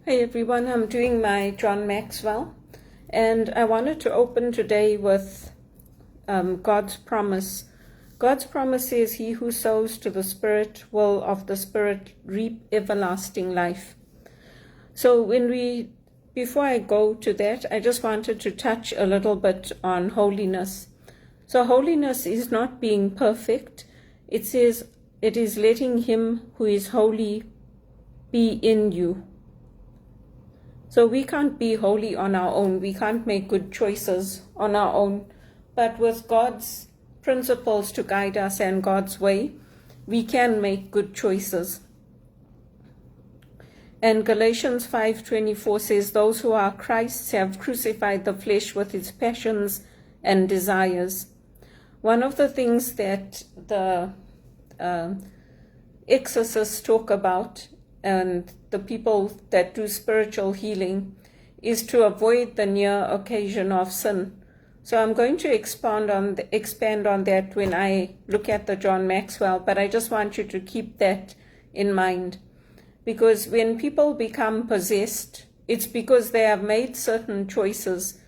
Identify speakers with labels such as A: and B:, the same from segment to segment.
A: Hey everyone, I'm doing my John Maxwell, and I wanted to open today with God's promise. God's promise is, "He who sows to the Spirit will of the Spirit reap everlasting life." So before I go to that, I just wanted to touch a little bit on holiness. So holiness is not being perfect. It says it is letting Him who is holy be in you. So we can't be holy on our own. We can't make good choices on our own. But with God's principles to guide us and God's way, we can make good choices. And Galatians 5:24 says, "Those who are Christ's have crucified the flesh with its passions and desires." One of the things that the exorcists talk about, and the people that do spiritual healing, is to avoid the near occasion of sin. So I'm going to expand on that when I look at the John Maxwell, but I just want you to keep that in mind. Because when people become possessed, it's because they have made certain choices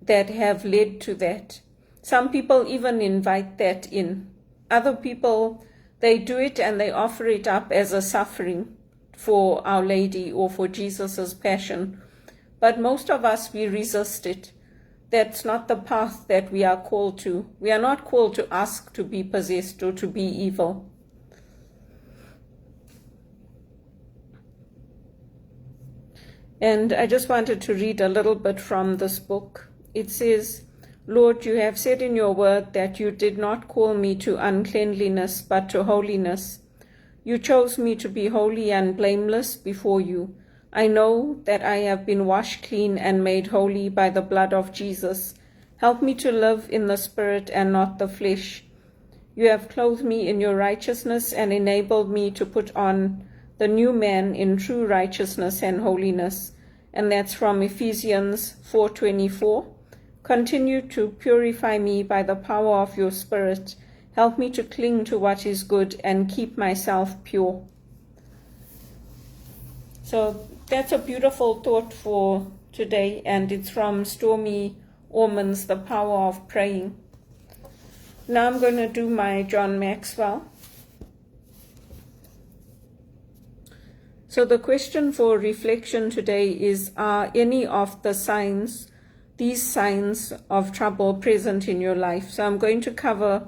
A: that have led to that. Some people even invite that in. Other people, they do it and they offer it up as a suffering for Our Lady or for Jesus's passion. But most of us, we resist it. That's not the path that we are called to. We are not called to ask to be possessed or to be evil. And I just wanted to read a little bit from this book. It says, "Lord, you have said in your word that you did not call me to uncleanliness, but to holiness. You chose me to be holy and blameless before you. I know that I have been washed clean and made holy by the blood of Jesus. Help me to live in the Spirit and not the flesh. You have clothed me in your righteousness and enabled me to put on the new man in true righteousness and holiness." And that's from Ephesians 4:24. "Continue to purify me by the power of your Spirit. Help me to cling to what is good and keep myself pure." So that's a beautiful thought for today, and it's from Stormy Orman's The Power of Praying. Now I'm going to do my John Maxwell. So the question for reflection today is, are any of these signs of trouble present in your life? So I'm going to cover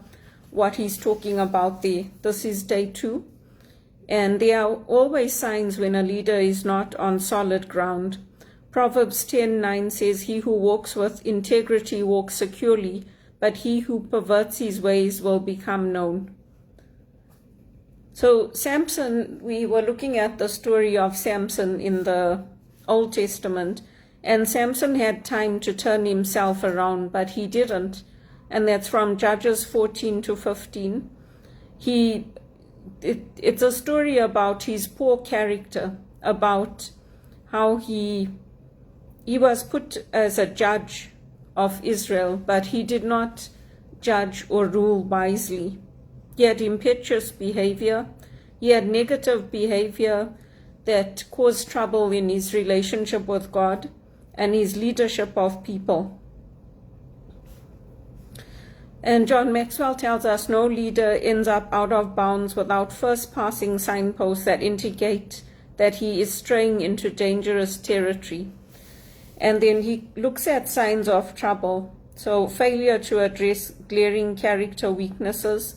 A: what he's talking about there. This is day 2. And there are always signs when a leader is not on solid ground. Proverbs 10:9 says, "He who walks with integrity walks securely, but he who perverts his ways will become known." So Samson, we were looking at the story of Samson in the Old Testament, and Samson had time to turn himself around, but he didn't. And that's from Judges 14-15. It's a story about his poor character, about how he was put as a judge of Israel, but he did not judge or rule wisely. He had impetuous behavior. He had negative behavior that caused trouble in his relationship with God and his leadership of people. And John Maxwell tells us no leader ends up out of bounds without first passing signposts that indicate that he is straying into dangerous territory. And then he looks at signs of trouble. So failure to address glaring character weaknesses.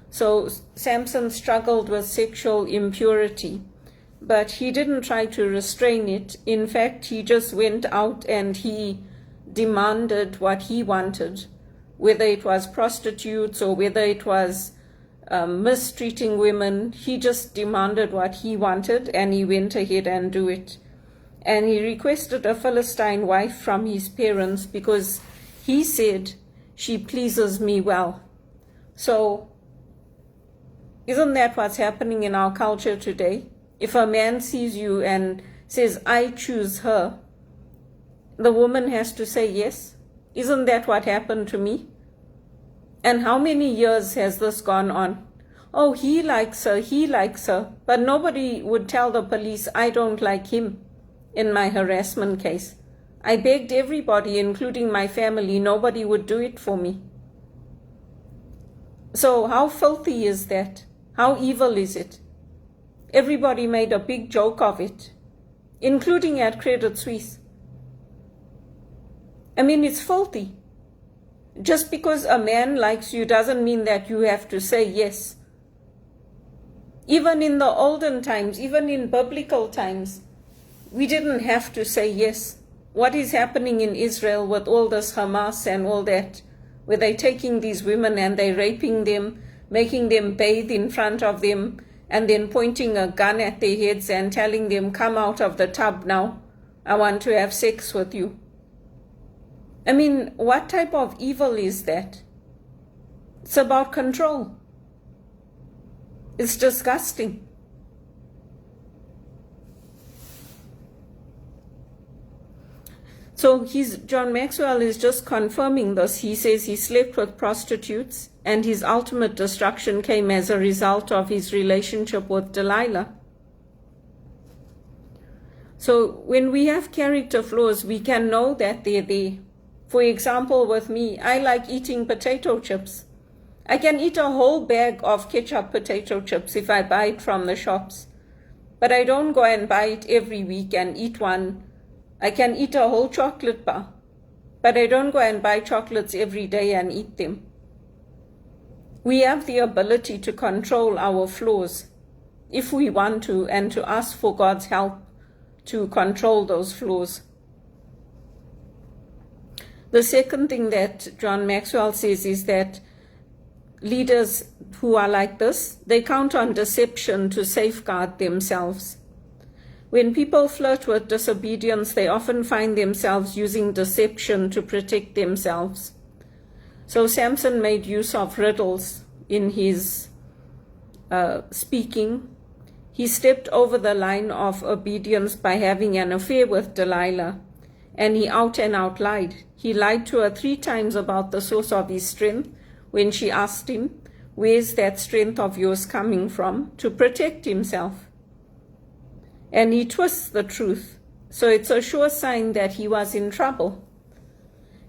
A: So Samson struggled with sexual impurity, but he didn't try to restrain it. In fact, he just went out and he demanded what he wanted. Whether it was prostitutes or whether it was mistreating women, he just demanded what he wanted and he went ahead and do it. And he requested a Philistine wife from his parents because he said, "She pleases me well." So isn't that what's happening in our culture today? If a man sees you and says, "I choose her," the woman has to say yes. Isn't that what happened to me? And how many years has this gone on? Oh, he likes her, but nobody would tell the police, "I don't like him." in my harassment case. I begged everybody, including my family. Nobody would do it for me. So how filthy is that? How evil is it? Everybody made a big joke of it, including at Credit Suisse. I mean, it's filthy. Just because a man likes you doesn't mean that you have to say yes. Even in the olden times, even in biblical times, we didn't have to say yes. What is happening in Israel with all this Hamas and all that, where they're taking these women and they're raping them, making them bathe in front of them, and then pointing a gun at their heads and telling them, come out of the tub now, I want to have sex with you. I mean, what type of evil is that? It's about control. It's disgusting. So John Maxwell is just confirming this. He says he slept with prostitutes and his ultimate destruction came as a result of his relationship with Delilah. So when we have character flaws, we can know that they're there. For example, with me, I like eating potato chips. I can eat a whole bag of ketchup potato chips if I buy it from the shops. But I don't go and buy it every week and eat one. I can eat a whole chocolate bar. But I don't go and buy chocolates every day and eat them. We have the ability to control our flaws if we want to, and to ask for God's help to control those flaws. The second thing that John Maxwell says is that leaders who are like this, they count on deception to safeguard themselves. When people flirt with disobedience, they often find themselves using deception to protect themselves. So Samson made use of riddles in his speaking. He stepped over the line of obedience by having an affair with Delilah, and he out and out lied. He lied to her 3 times about the source of his strength when she asked him, where's that strength of yours coming from, to protect himself. And he twists the truth. So it's a sure sign that he was in trouble.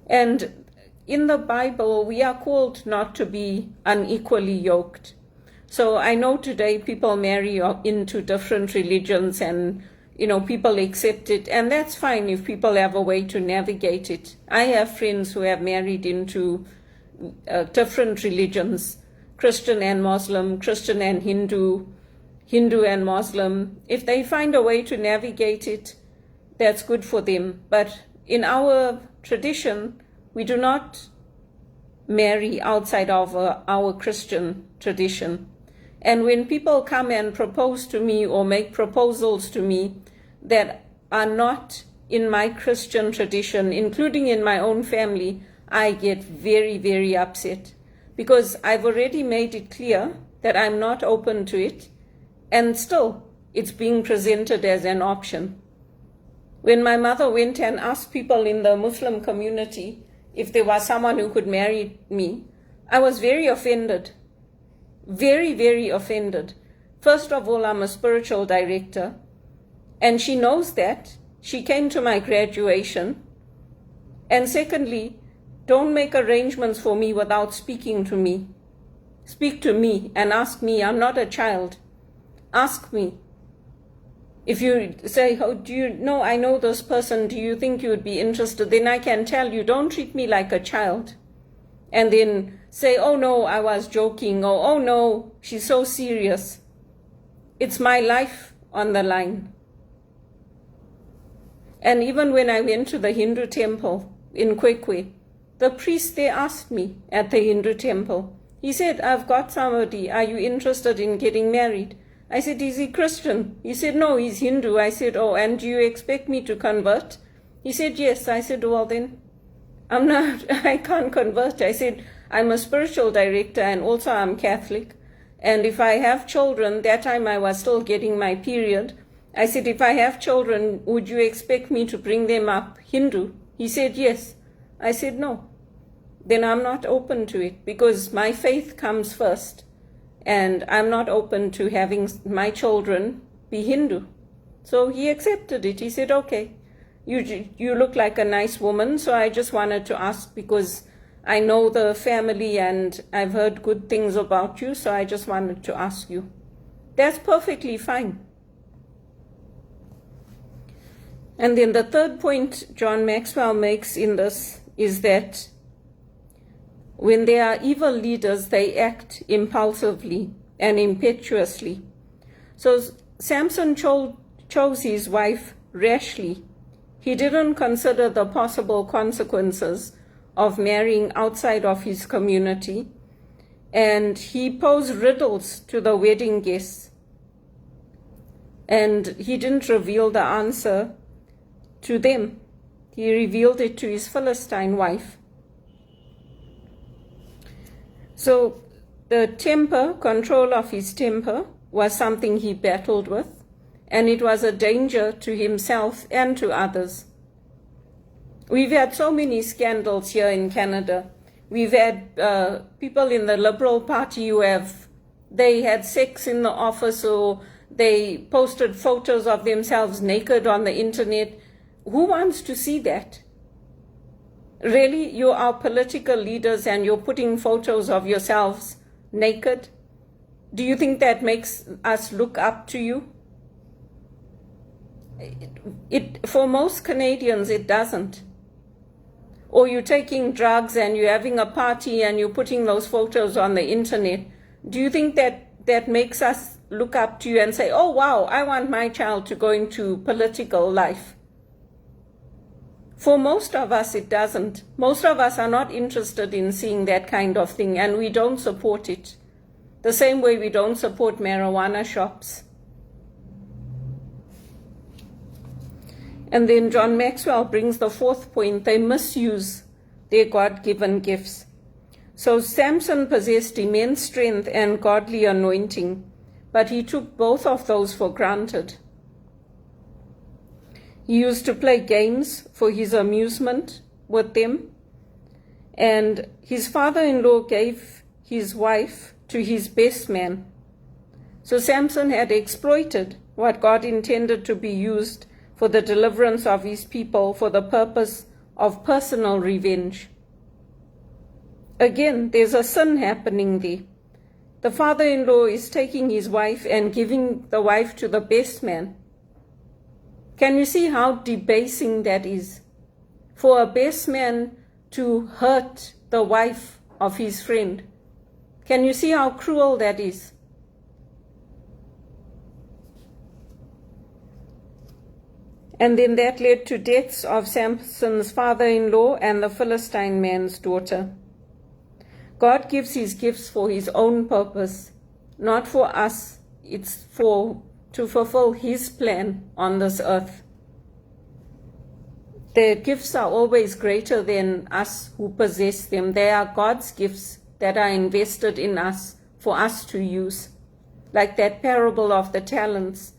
A: And in the Bible, we are called not to be unequally yoked. So I know today people marry into different religions and people accept it, and that's fine if people have a way to navigate it. I have friends who have married into different religions, Christian and Muslim, Christian and Hindu, Hindu and Muslim. If they find a way to navigate it, that's good for them. But in our tradition, we do not marry outside of our Christian tradition. And when people come and propose to me or make proposals to me that are not in my Christian tradition, including in my own family, I get very, very upset because I've already made it clear that I'm not open to it, and still it's being presented as an option. When my mother went and asked people in the Muslim community if there was someone who could marry me, I was very offended. Very, very offended. First of all, I'm a spiritual director, and she knows that. She came to my graduation. And secondly, don't make arrangements for me without speaking to me. Speak to me and ask me. I'm not a child. Ask me. If you say, oh, do you know, I know this person, do you think you would be interested? Then I can tell you, don't treat me like a child. And then say, oh no, I was joking, or oh no, she's so serious. It's my life on the line. And even when I went to the Hindu temple in Kwekwe, the priest there asked me at the Hindu temple, he said, I've got somebody, are you interested in getting married? I said, is he Christian? He said, no, he's Hindu. I said, oh, and do you expect me to convert? He said, yes. I said, well then, I can't convert. I said, I'm a spiritual director and also I'm Catholic. And if I have children, that time I was still getting my period. I said, if I have children, would you expect me to bring them up Hindu? He said, yes. I said, no. Then I'm not open to it because my faith comes first. And I'm not open to having my children be Hindu. So he accepted it. He said, okay, you look like a nice woman, so I just wanted to ask because I know the family and I've heard good things about you, so I just wanted to ask you. That's perfectly fine. And then the third point John Maxwell makes in this is that when there are evil leaders, they act impulsively and impetuously. So Samson chose his wife rashly. He didn't consider the possible consequences of marrying outside of his community, and he posed riddles to the wedding guests, and he didn't reveal the answer to them. He revealed it to his Philistine wife. So the control of his temper was something he battled with, and it was a danger to himself and to others. We've had so many scandals here in Canada. We've had people in the Liberal Party who they had sex in the office, or they posted photos of themselves naked on the internet. Who wants to see that? Really, you are political leaders and you're putting photos of yourselves naked? Do you think that makes us look up to you? For most Canadians, it doesn't. Or you're taking drugs and you're having a party and you're putting those photos on the internet. Do you think that makes us look up to you and say, oh wow, I want my child to go into political life? For most of us, it doesn't. Most of us are not interested in seeing that kind of thing, and we don't support it. The same way we don't support marijuana shops. And then John Maxwell brings the fourth point: they misuse their God-given gifts. So Samson possessed immense strength and godly anointing, but he took both of those for granted. He used to play games for his amusement with them, and his father-in-law gave his wife to his best man. So Samson had exploited what God intended to be used for the deliverance of his people for the purpose of personal revenge. Again, there's a sin happening there. The father-in-law is taking his wife and giving the wife to the best man. Can you see how debasing that is? For a best man to hurt the wife of his friend. Can you see how cruel that is? And then that led to deaths of Samson's father-in-law and the Philistine man's daughter. God gives his gifts for his own purpose, not for us. It's to fulfill his plan on this earth. The gifts are always greater than us who possess them. They are God's gifts that are invested in us for us to use. Like that parable of the talents,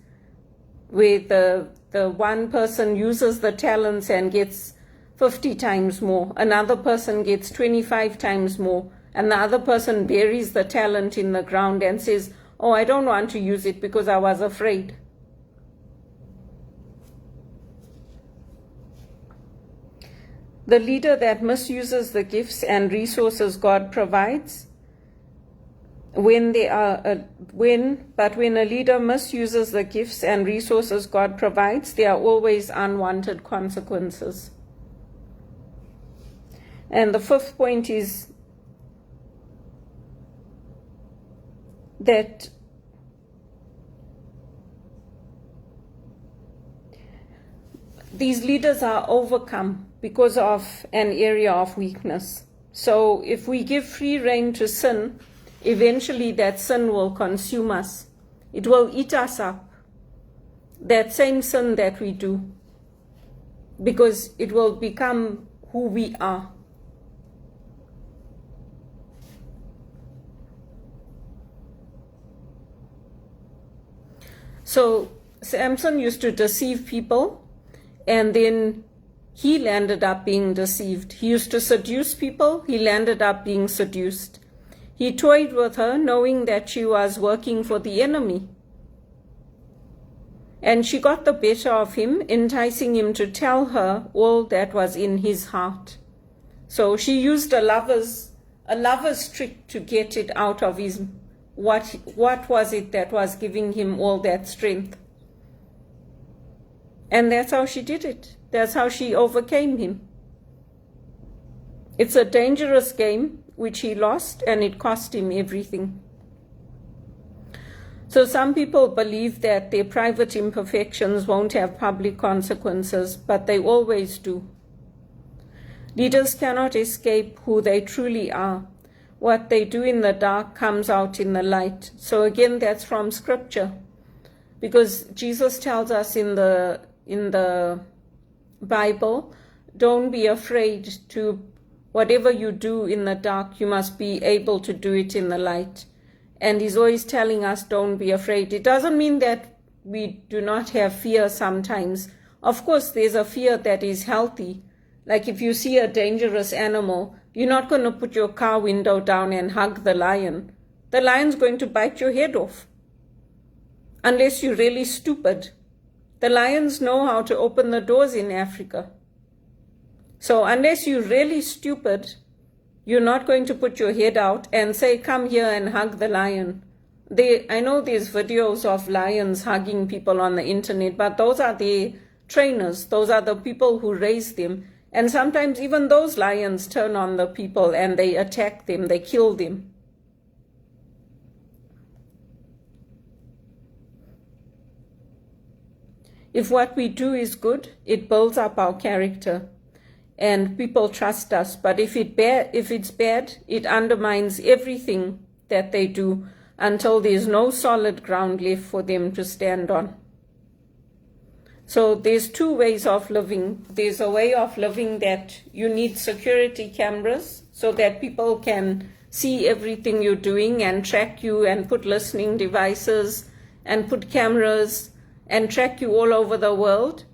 A: where the one person uses the talents and gets 50 times more. Another person gets 25 times more. And the other person buries the talent in the ground and says, oh, I don't want to use it because I was afraid. The leader that misuses the gifts and resources God provides, when a leader misuses the gifts and resources God provides, there are always unwanted consequences. And the fifth point is that these leaders are overcome because of an area of weakness. So if we give free rein to sin, eventually that sin will consume us. It will eat us up. That same sin that we do, because it will become who we are. So Samson used to deceive people, and then he landed up being deceived. He used to seduce people, he landed up being seduced. He toyed with her, knowing that she was working for the enemy. And she got the better of him, enticing him to tell her all that was in his heart. So she used a lover's trick to get it out of his, what was it that was giving him all that strength. And that's how she did it. That's how she overcame him. It's a dangerous game which he lost, and it cost him everything. So some people believe that their private imperfections won't have public consequences, but they always do. Leaders cannot escape who they truly are. What they do in the dark comes out in the light. So again, that's from Scripture. Because Jesus tells us in the Bible, don't be afraid to, whatever you do in the dark, you must be able to do it in the light. And he's always telling us, don't be afraid. It doesn't mean that we do not have fear sometimes. Of course, there's a fear that is healthy. Like if you see a dangerous animal, you're not going to put your car window down and hug the lion. The lion's going to bite your head off. Unless you're really stupid. The lions know how to open the doors in Africa. So unless you're really stupid, you're not going to put your head out and say, come here and hug the lion. I know there's videos of lions hugging people on the internet, but those are the trainers. Those are the people who raise them. And sometimes even those lions turn on the people and they attack them, they kill them. If what we do is good, it builds up our character. And people trust us. But if it's bad, it undermines everything that they do until there's no solid ground left for them to stand on. So there's two ways of living. There's a way of living that you need security cameras so that people can see everything you're doing and track you and put listening devices and put cameras and track you all over the world.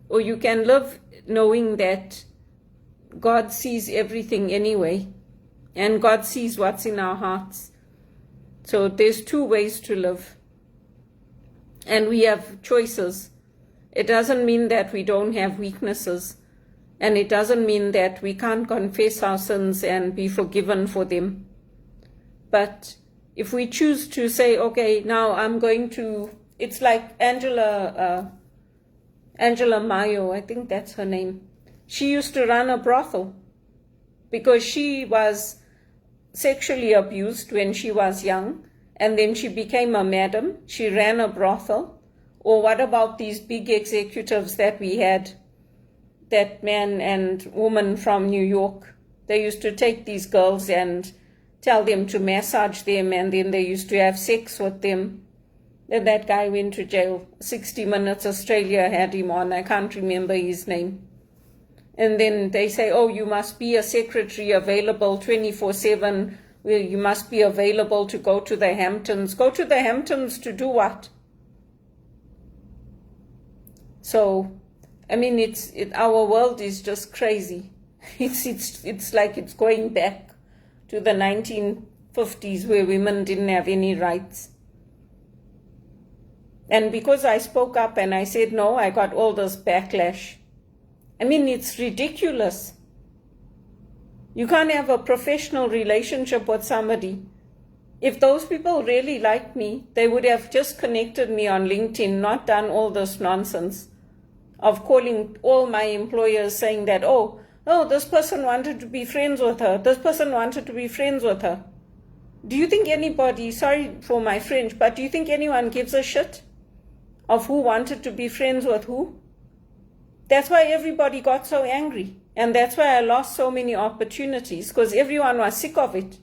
A: Or you can live knowing that God sees everything anyway, and God sees what's in our hearts. So there's two ways to live, and we have choices. It doesn't mean that we don't have weaknesses, and it doesn't mean that we can't confess our sins and be forgiven for them. But if we choose to say, okay, now I'm going to, it's like Angela Mayo, I think that's her name. She used to run a brothel because she was sexually abused when she was young, and then she became a madam. She ran a brothel. Or what about these big executives that we had, that man and woman from New York? They used to take these girls and tell them to massage them, and then they used to have sex with them. Then that guy went to jail. 60 Minutes Australia had him on. I can't remember his name. And then they say, oh, you must be a secretary available 24/7. Well, you must be available to go to the Hamptons. Go to the Hamptons to do what? So, I mean, our world is just crazy. It's like it's going back to the 1950s where women didn't have any rights. And because I spoke up and I said no, I got all this backlash. I mean, it's ridiculous. You can't have a professional relationship with somebody. If those people really liked me, they would have just connected me on LinkedIn, not done all this nonsense of calling all my employers saying that, oh, this person wanted to be friends with her. This person wanted to be friends with her. Do you think anybody, sorry for my French, but do you think anyone gives a shit of who wanted to be friends with who? That's why everybody got so angry. And that's why I lost so many opportunities, because everyone was sick of it.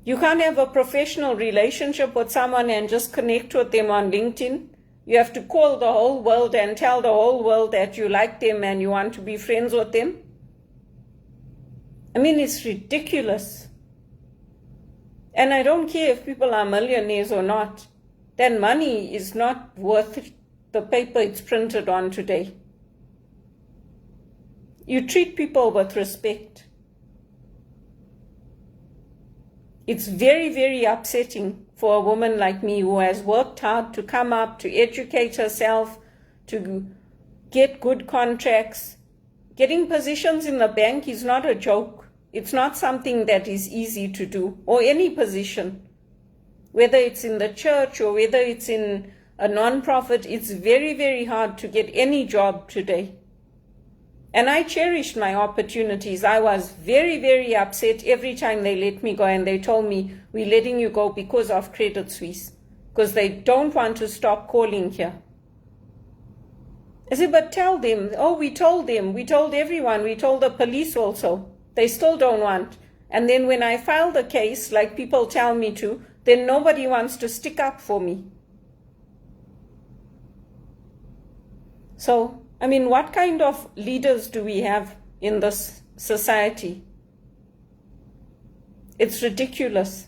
A: You can't have a professional relationship with someone and just connect with them on LinkedIn. You have to call the whole world and tell the whole world that you like them and you want to be friends with them. I mean, it's ridiculous. And I don't care if people are millionaires or not. That money is not worth the paper it's printed on today. You treat people with respect. It's very, very upsetting for a woman like me who has worked hard to come up, to educate herself, to get good contracts. Getting positions in the bank is not a joke. It's not something that is easy to do, or any position. Whether it's in the church or whether it's in a non-profit, it's very, very hard to get any job today. And I cherished my opportunities. I was very, very upset every time they let me go and they told me, we're letting you go because of Credit Suisse, because they don't want to stop calling here. I said, but tell them. Oh, we told them. We told everyone. We told the police also. They still don't want. And then when I file the case, like people tell me to, then nobody wants to stick up for me. So, I mean, what kind of leaders do we have in this society? It's ridiculous.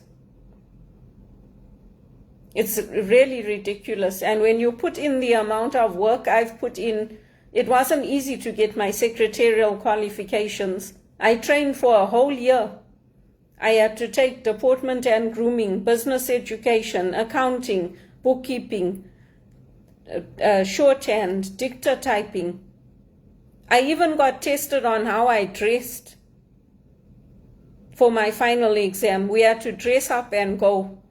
A: It's really ridiculous. And when you put in the amount of work I've put in, it wasn't easy to get my secretarial qualifications. I trained for a whole year. I had to take deportment and grooming, business education, accounting, bookkeeping, shorthand, dictatyping. I even got tested on how I dressed for my final exam. We had to dress up and go.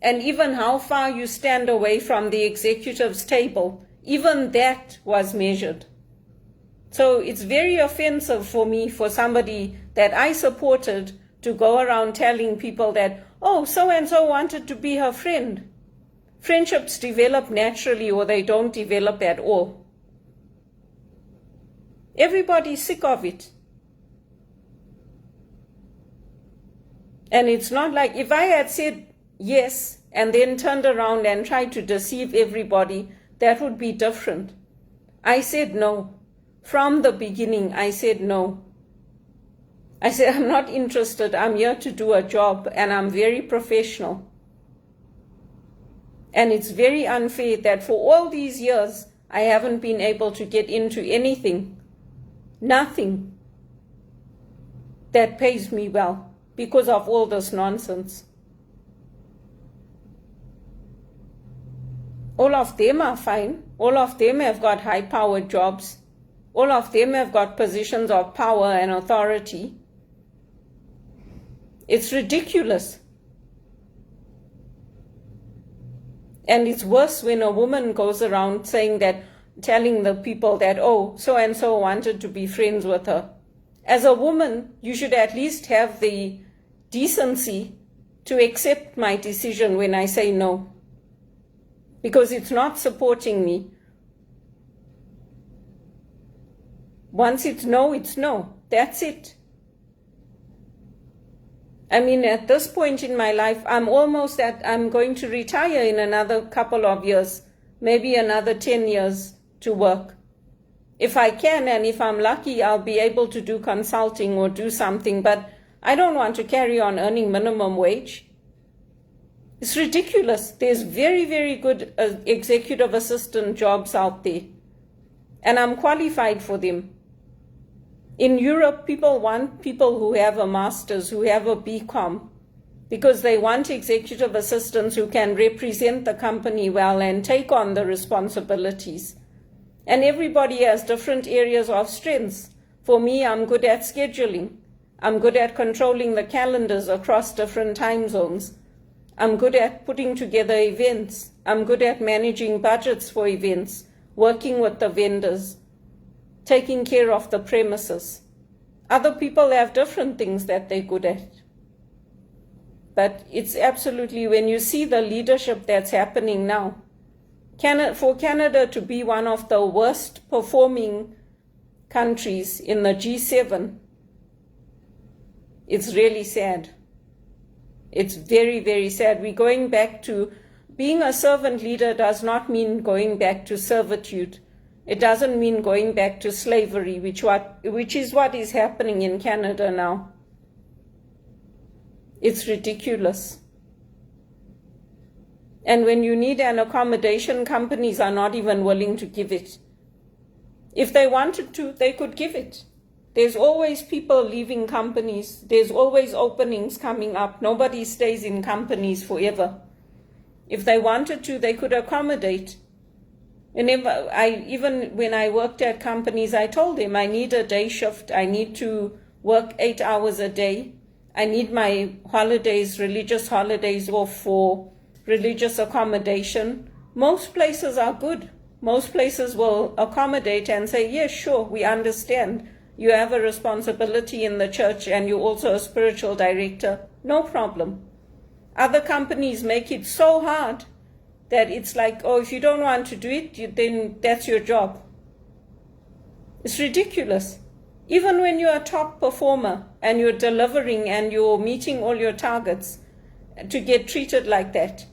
A: And even how far you stand away from the executive's table, even that was measured. So it's very offensive for me, for somebody that I supported, to go around telling people that, oh, so-and-so wanted to be her friend. Friendships develop naturally or they don't develop at all. Everybody's sick of it. And it's not like if I had said yes and then turned around and tried to deceive everybody, that would be different. I said no. From the beginning, I said no. I said, I'm not interested. I'm here to do a job and I'm very professional. And it's very unfair that for all these years, I haven't been able to get into anything, nothing that pays me well because of all this nonsense. All of them are fine. All of them have got high-powered jobs. All of them have got positions of power and authority. It's ridiculous. And it's worse when a woman goes around saying that, telling the people that, oh, so-and-so wanted to be friends with her. As a woman, you should at least have the decency to accept my decision when I say no, because it's not supporting me. Once it's no, it's no. That's it. I mean, at this point in my life, I'm going to retire in another couple of years, maybe another 10 years to work. If I can, and if I'm lucky, I'll be able to do consulting or do something, but I don't want to carry on earning minimum wage. It's ridiculous. There's very, very good executive assistant jobs out there, and I'm qualified for them. In Europe, people want people who have a master's, who have a BCom, because they want executive assistants who can represent the company well and take on the responsibilities. And everybody has different areas of strengths. For me, I'm good at scheduling. I'm good at controlling the calendars across different time zones. I'm good at putting together events. I'm good at managing budgets for events, working with the vendors, taking care of the premises. Other people have different things that they're good at. But it's absolutely, when you see the leadership that's happening now, for Canada to be one of the worst performing countries in the G7, it's really sad. It's very, very sad. We're going back to, being a servant leader does not mean going back to servitude. It doesn't mean going back to slavery, which is what is happening in Canada now. It's ridiculous. And when you need an accommodation, companies are not even willing to give it. If they wanted to, they could give it. There's always people leaving companies. There's always openings coming up. Nobody stays in companies forever. If they wanted to, they could accommodate. Even when I worked at companies, I told them I need a day shift. I need to work 8 hours a day. I need my holidays, religious holidays, off for religious accommodation. Most places are good. Most places will accommodate and say, yes, sure, we understand. You have a responsibility in the church and you're also a spiritual director. No problem. Other companies make it so hard that it's like, oh, if you don't want to do it, then that's your job. It's ridiculous. Even when you're a top performer and you're delivering and you're meeting all your targets, to get treated like that.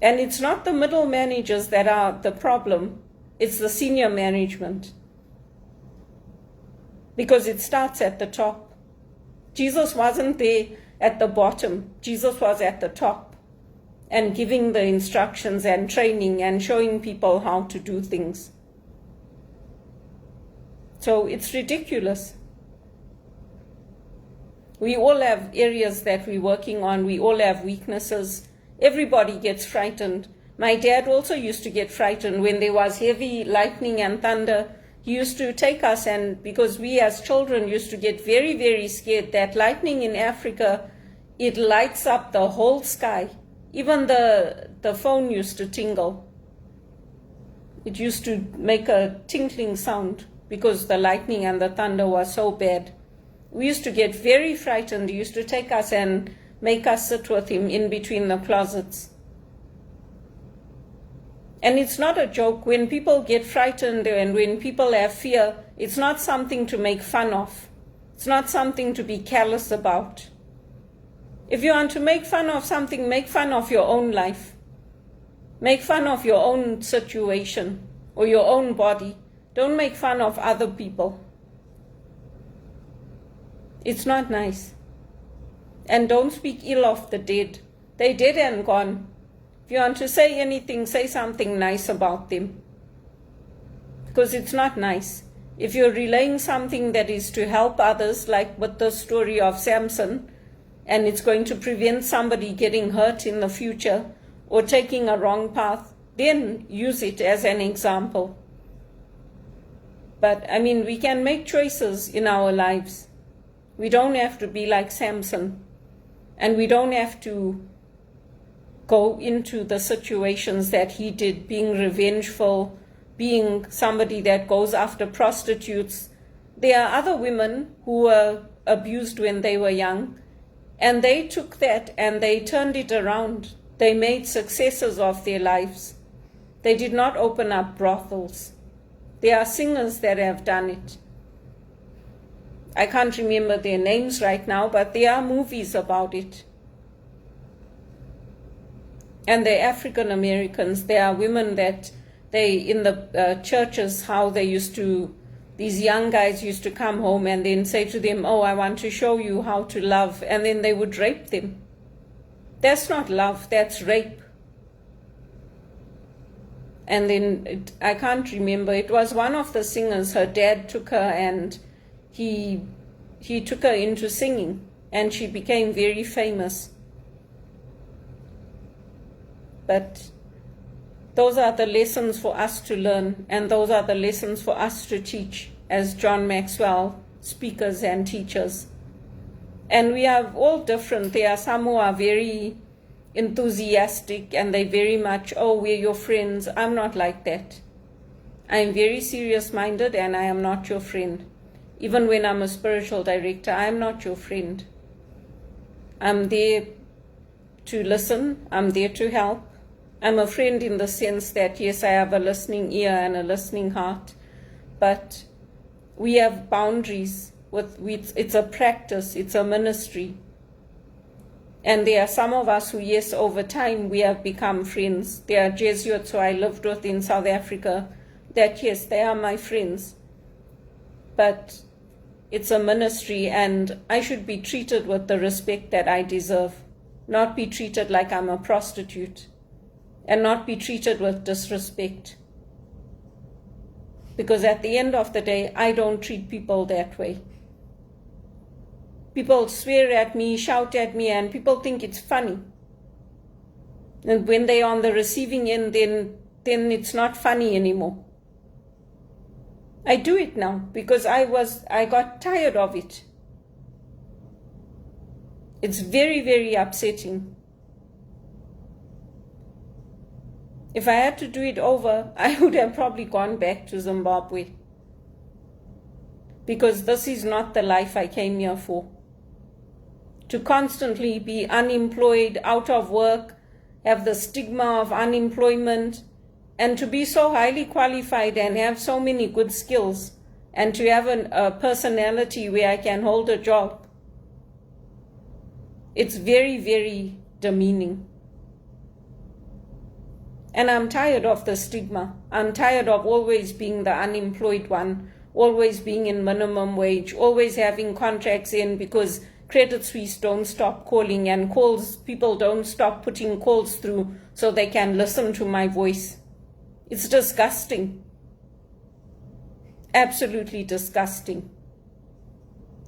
A: And it's not the middle managers that are the problem, it's the senior management. Because it starts at the top. Jesus wasn't there at the bottom, Jesus was at the top and giving the instructions and training and showing people how to do things. So it's ridiculous. We all have areas that we're working on. We all have weaknesses. Everybody gets frightened. My dad also used to get frightened when there was heavy lightning and thunder. He used to take us, and because we as children used to get very, very scared, that lightning in Africa, it lights up the whole sky. Even the phone used to tingle. It used to make a tinkling sound because the lightning and the thunder was so bad. We used to get very frightened. He used to take us and make us sit with him in between the closets. And it's not a joke. When people get frightened and when people have fear, it's not something to make fun of. It's not something to be careless about. If you want to make fun of something, make fun of your own life. Make fun of your own situation or your own body. Don't make fun of other people. It's not nice. And don't speak ill of the dead. They're dead and gone. If you want to say anything, say something nice about them. Because it's not nice. If you're relaying something that is to help others, like with the story of Samson, and it's going to prevent somebody getting hurt in the future or taking a wrong path, then use it as an example. But, we can make choices in our lives. We don't have to be like Samson. And we don't have to go into the situations that he did, being revengeful, being somebody that goes after prostitutes. There are other women who were abused when they were young, and they took that and they turned it around. They made successes of their lives. They did not open up brothels. There are singers that have done it. I can't remember their names right now, but there are movies about it. And they're African Americans. There are women that in the churches, how they used to, these young guys used to come home and then say to them, oh, I want to show you how to love. And then they would rape them. That's not love, that's rape. And then, I can't remember, it was one of the singers, her dad took her and he took her into singing and she became very famous. But those are the lessons for us to learn, and those are the lessons for us to teach as John Maxwell speakers and teachers. And we are all different. There are some who are very enthusiastic and they very much, oh, we're your friends. I'm not like that. I'm very serious-minded and I am not your friend. Even when I'm a spiritual director, I'm not your friend. I'm there to listen. I'm there to help. I'm a friend in the sense that, yes, I have a listening ear and a listening heart, but we have boundaries. It's a practice, it's a ministry. And there are some of us who, yes, over time we have become friends. There are Jesuits who I lived with in South Africa that, yes, they are my friends. But it's a ministry and I should be treated with the respect that I deserve, not be treated like I'm a prostitute. And not be treated with disrespect. Because at the end of the day, I don't treat people that way. People swear at me, shout at me, and people think it's funny. And when they're on the receiving end, then it's not funny anymore. I do it now because I got tired of it. It's very, very upsetting. If I had to do it over, I would have probably gone back to Zimbabwe. Because this is not the life I came here for. To constantly be unemployed, out of work, have the stigma of unemployment, and to be so highly qualified and have so many good skills, and to have a personality where I can hold a job. It's very, very demeaning. And I'm tired of the stigma. I'm tired of always being the unemployed one, always being in minimum wage, always having contracts in because Credit Suisse don't stop calling and people don't stop putting calls through so they can listen to my voice. It's disgusting. Absolutely disgusting.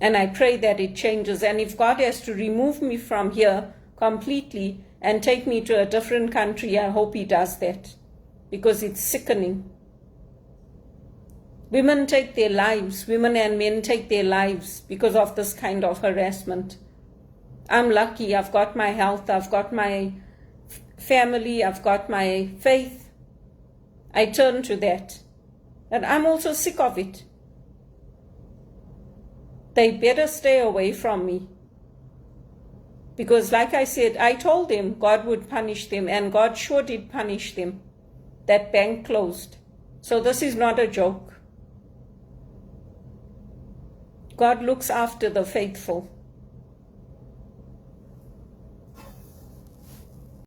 A: And I pray that it changes. And if God has to remove me from here completely and take me to a different country, I hope He does that, because it's sickening. Women take their lives, women and men take their lives because of this kind of harassment. I'm lucky. I've got my health, I've got my family, I've got my faith. I turn to that. And I'm also sick of it. They better stay away from me. Because like I said, I told them God would punish them, and God sure did punish them. That bank closed. So this is not a joke. God looks after the faithful.